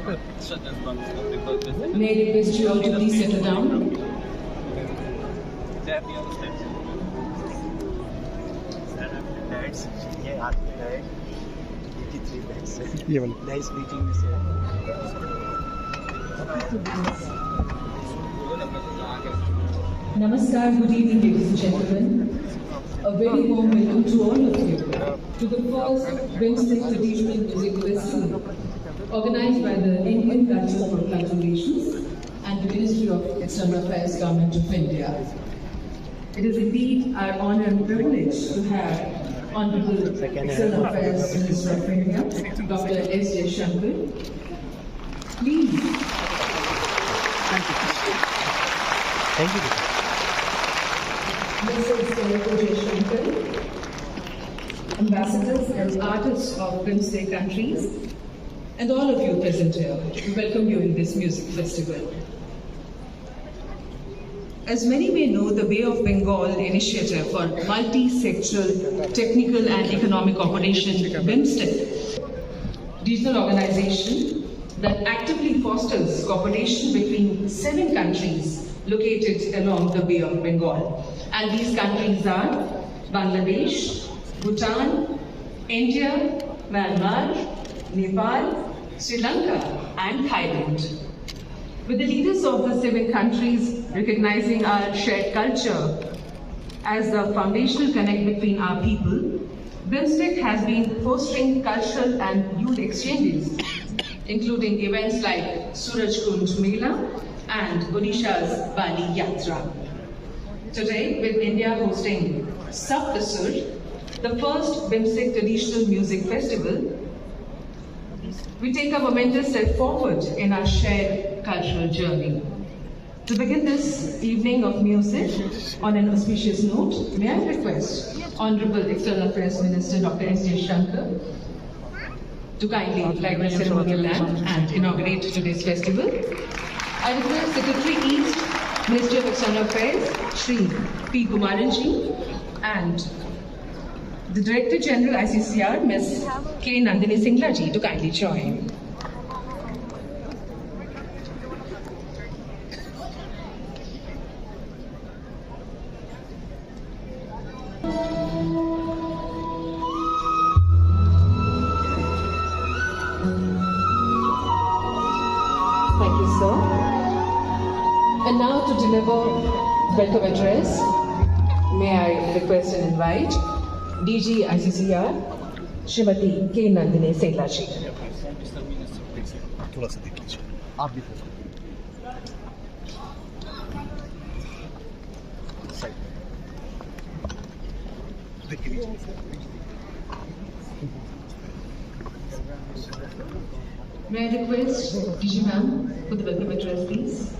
May I request you all to please settle down? Nice meeting you, sir. Namaskar, good evening, ladies and gentlemen. A very warm welcome to all of you to the first BIMSTEC Traditional Music Festival organized by the Indian Cultural for Cultural Relations and the Ministry of External Affairs, Government of India. It is indeed our honor and privilege to have Honorable External Affairs Minister of India, Dr. S. J. Shankar. Please. Thank you. Mr. J. Shankar, ambassadors and artists of BIMSTEC countries, and all of you present here, we welcome you in this music festival. As many may know, the Bay of Bengal initiative for multi-sectoral technical and economic cooperation, BIMSTEC, regional organization that actively fosters cooperation between 7 countries located along the Bay of Bengal. And these countries are Bangladesh, Bhutan, India, Myanmar, Nepal, Sri Lanka, and Thailand. With the leaders of the 7 countries recognizing our shared culture as the foundational connect between our people, BIMSTEC has been fostering cultural and youth exchanges, including events like Suraj Kund Mela and Odisha's Bali Yatra. Today, with India hosting Saptasur, the first BIMSTEC Traditional Music Festival, we take a momentous step forward in our shared cultural journey. To begin this evening of music on an auspicious note, may I request Honorable External Affairs Minister Dr. S. J. Shankar to kindly flag the ceremonial lamp and inaugurate today's festival. I request Secretary East, Ministry of External Affairs, Shri P. Kumaranji, and the Director General ICCR, Ms. K. Nandini Singhlaji, to kindly join. Thank you, sir. And now to deliver welcome address, may I request and invite DG ICCR, Srimati K. Nandini Singhlaji. थोड़ा सा देख लीजिए आप भी देख लीजिए May I request DG ma'am for the welcome address, please?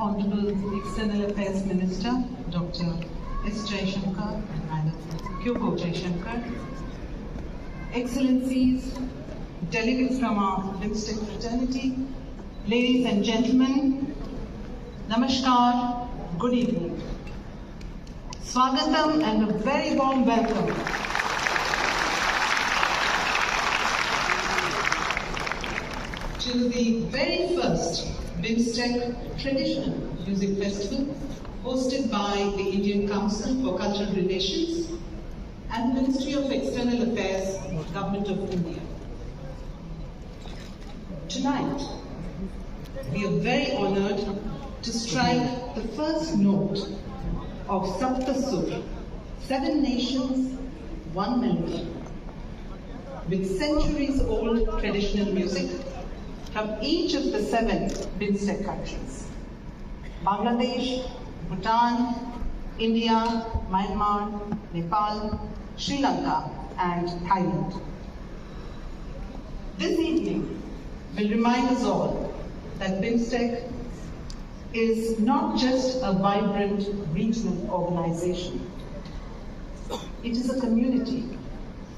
Honorable External Affairs Minister, Dr. S. J. Shankar and Madam Q. J. Shankar, Excellencies, delegates from our BIMSTEC fraternity, ladies and gentlemen, Namaskar, good evening. Swagatam and a very warm welcome to the very first BIMSTEC Traditional Music Festival hosted by the Indian Council for Cultural Relations and the Ministry of External Affairs, Government of India. Tonight, we are very honored to strike the first note of Saptasur, 7 nations, 1 melody, with centuries-old traditional music from each of the 7 BIMSTEC countries: Bangladesh, Bhutan, India, Myanmar, Nepal, Sri Lanka, and Thailand. This evening will remind us all that BIMSTEC is not just a vibrant regional organization. It is a community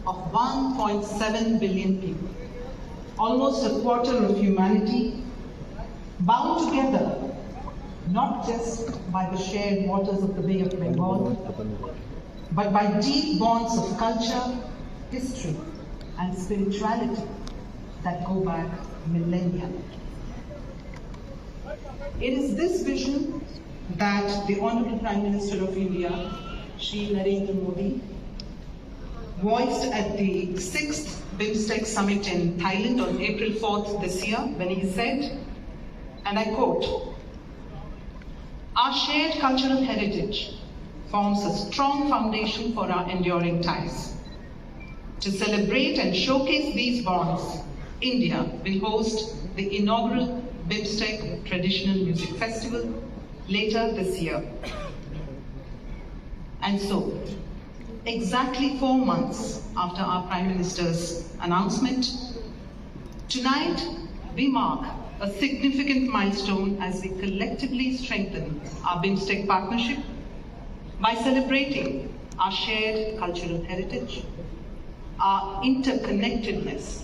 of 1.7 billion people almost a quarter of humanity, bound together not just by the shared waters of the Bay of Bengal, but by deep bonds of culture, history, and spirituality that go back millennia. It is this vision that the Honorable Prime Minister of India, Shri Narendra Modi, voiced at the 6th BIMSTEC Summit in Thailand on April 4th this year, when he said, and I quote, "Our shared cultural heritage forms a strong foundation for our enduring ties. To celebrate and showcase these bonds, India will host the inaugural BIMSTEC Traditional Music Festival later this year." And so, exactly 4 months after our Prime Minister's announcement, tonight we mark a significant milestone as we collectively strengthen our BIMSTEC partnership by celebrating our shared cultural heritage, our interconnectedness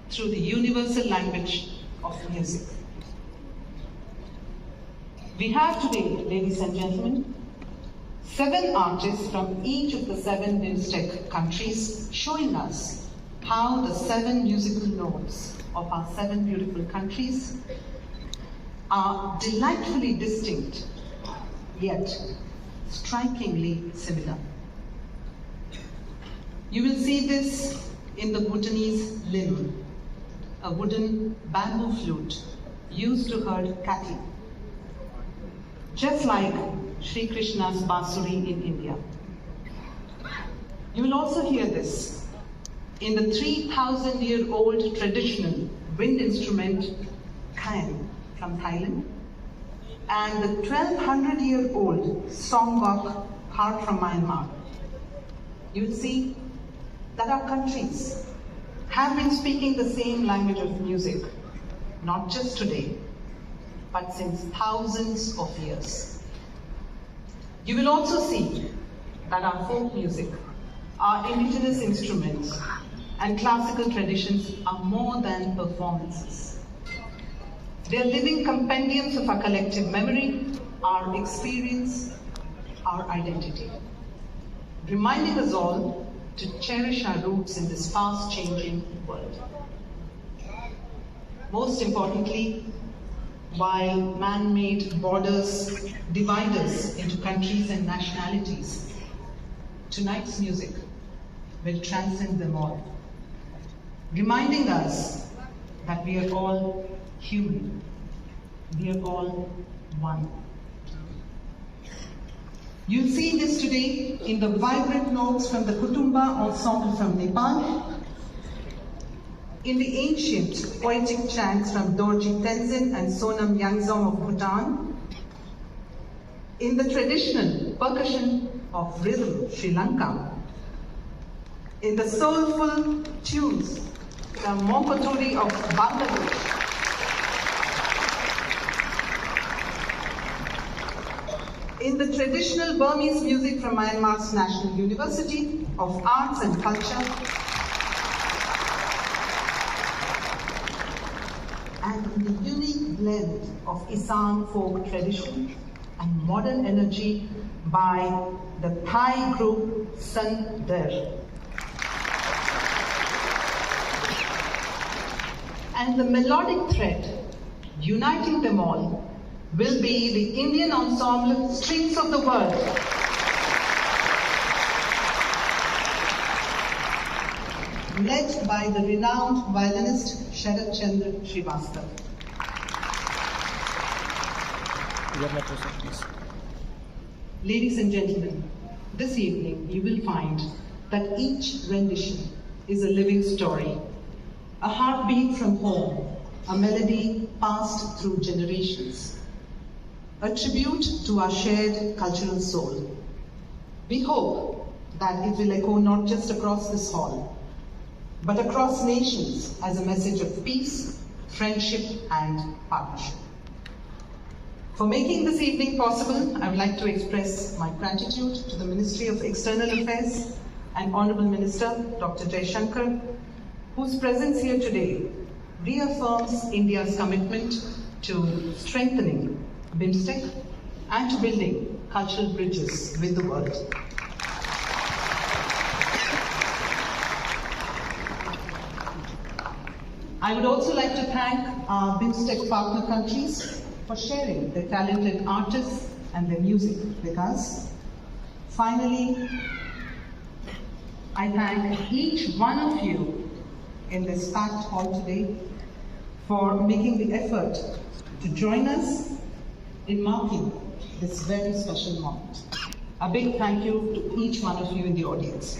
through the universal language of music. We have today, ladies and gentlemen, 7 artists from each of the 7 BIMSTEC countries showing us how the 7 musical notes of our 7 beautiful countries are delightfully distinct, yet strikingly similar. You will see this in the Bhutanese lim, a wooden bamboo flute used to herd cattle, just like Sri Krishna's Basuri in India. You will also hear this in the 3,000-year-old traditional wind instrument khaen from Thailand, and the 1,200-year-old songbok harp from Myanmar. You will see that our countries have been speaking the same language of music, not just today, but since thousands of years. You will also see that our folk music, our indigenous instruments, and classical traditions are more than performances. They are living compendiums of our collective memory, our experience, our identity, reminding us all to cherish our roots in this fast-changing world. Most importantly, while man-made borders divide us into countries and nationalities, tonight's music will transcend them all, reminding us that we are all human, we are all one. You'll see this today in the vibrant notes from the Kutumba ensemble from Nepal, in the ancient poetic chants from Dorji Tenzin and Sonam Yangzom of Bhutan, in the traditional percussion of rhythm Sri Lanka, in the soulful tunes from Mompaturi of Bangladesh, in the traditional Burmese music from Myanmar's National University of Arts and Culture, and in the unique blend of Isan folk tradition and modern energy by the Thai group Sun Der. And the melodic thread uniting them all will be the Indian ensemble Strings of the World, led by the renowned violinist Sharat Chandra Srivastava. Ladies and gentlemen, this evening you will find that each rendition is a living story, a heartbeat from home, a melody passed through generations, a tribute to our shared cultural soul. We hope that it will echo not just across this hall, but across nations as a message of peace, friendship, and partnership. For making this evening possible, I would like to express my gratitude to the Ministry of External Affairs and Honorable Minister, Dr. Jaishankar, whose presence here today reaffirms India's commitment to strengthening BIMSTEC and to building cultural bridges with the world. I would also like to thank our BIMSTEC partner countries for sharing their talented artists and their music with us. Finally, I thank each one of you in this packed hall today for making the effort to join us in marking this very special moment. A big thank you to each one of you in the audience.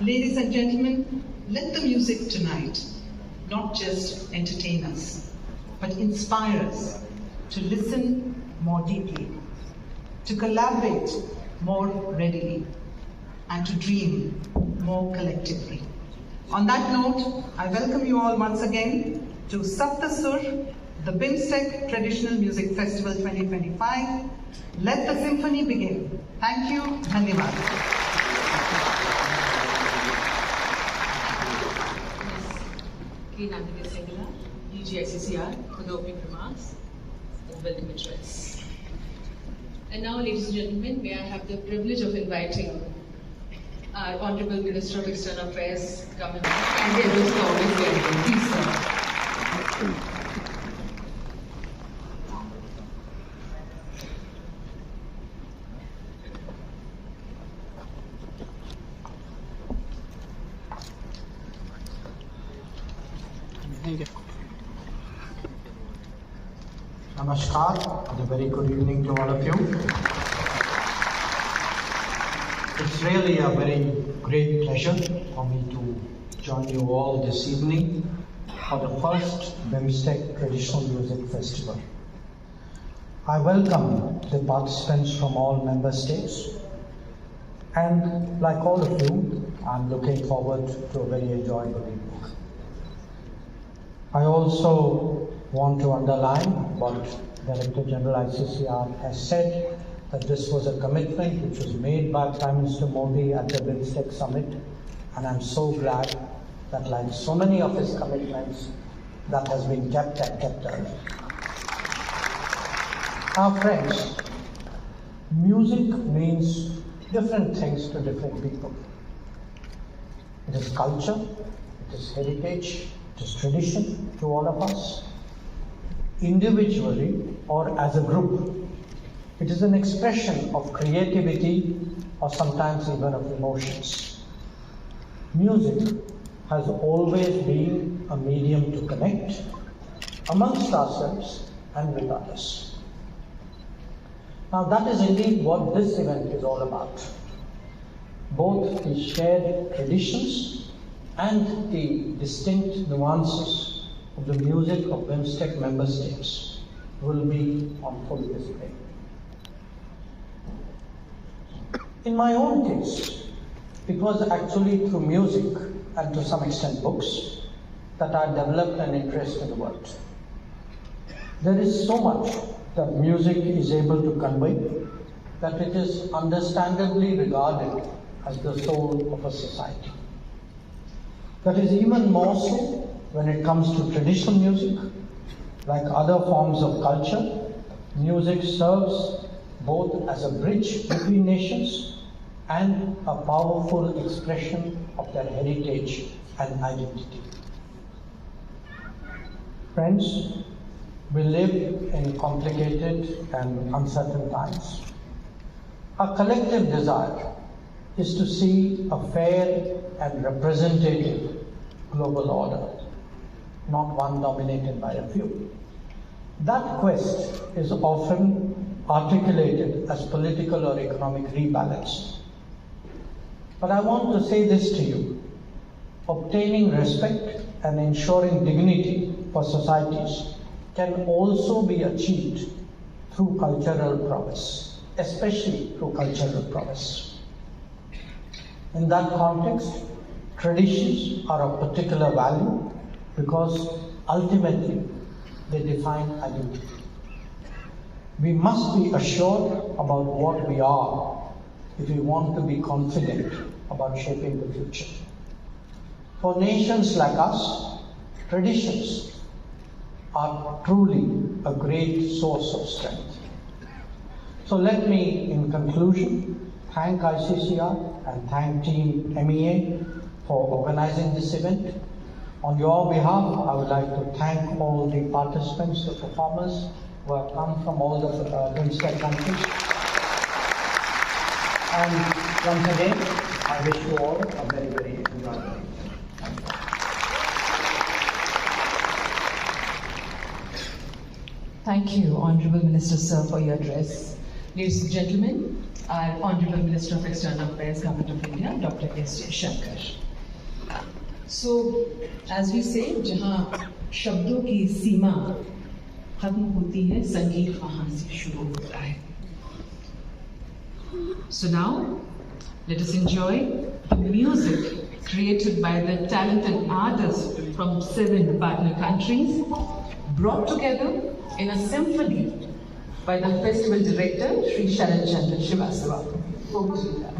Ladies and gentlemen, let the music tonight not just entertain us, but inspire us to listen more deeply, to collaborate more readily, and to dream more collectively. On that note, I welcome you all once again to Saptasur, the BIMSTEC Traditional Music Festival 2025. Let the symphony begin. Thank you. Dhanyavad. Nandini Singla, DGICCR, for the opening remarks and welcome address. And now, ladies and gentlemen, may I have the privilege of inviting our Honorable Minister of External Affairs, Government, and the others for always welcome. Please, sir. Thank you. Namaskar and a very good evening to all of you. It's really a very great pleasure for me to join you all this evening for the first BIMSTEC Traditional Music Festival. I welcome the participants from all member states, and like all of you, I'm looking forward to a very enjoyable evening. I also want to underline what Director General ICCR has said, that this was a commitment which was made by Prime Minister Modi at the BIMSTEC Summit, and I'm so glad that, like so many of his commitments, that has been kept and kept early. Our friends, music means different things to different people. It is culture, it is heritage, it is tradition to all of us. Individually or as a group, it is an expression of creativity or sometimes even of emotions. Music has always been a medium to connect amongst ourselves and with others. Now that is indeed what this event is all about. Both the shared traditions and the distinct nuances of the music of BIMSTEC member states will be on full display. In my own case, it was actually through music and to some extent books that I developed an interest in the world. There is so much that music is able to convey that it is understandably regarded as the soul of a society. That is even more so when it comes to traditional music. Like other forms of culture, music serves both as a bridge between nations and a powerful expression of their heritage and identity. Friends, we live in complicated and uncertain times. Our collective desire is to see a fair and representative global order, not one dominated by a few. That quest is often articulated as political or economic rebalance. But I want to say this to you: obtaining respect and ensuring dignity for societies can also be achieved through cultural prowess, especially through cultural prowess. In that context, traditions are of particular value because ultimately they define identity. We must be assured about what we are if we want to be confident about shaping the future. For nations like us, traditions are truly a great source of strength. So let me, in conclusion, thank ICCR and thank Team MEA for organizing this event. On your behalf, I would like to thank all the participants, the performers who have come from all the BIMSTEC countries. And once again, I wish you all a very, very enjoyable evening. Thank you, Honourable Minister Sir, for your address. Ladies and gentlemen, our Honourable Minister of External Affairs, Government of India, Dr. S. Shankar. So, as we say, जहाँ शब्दों की सीमा खत्म होती है, संगीत वहाँ से शुरू होता है. So now, let us enjoy the music created by the talented artists from 7 partner countries, brought together in a symphony by the festival director, Sri Sharat Chandra Srivastava. Over to you.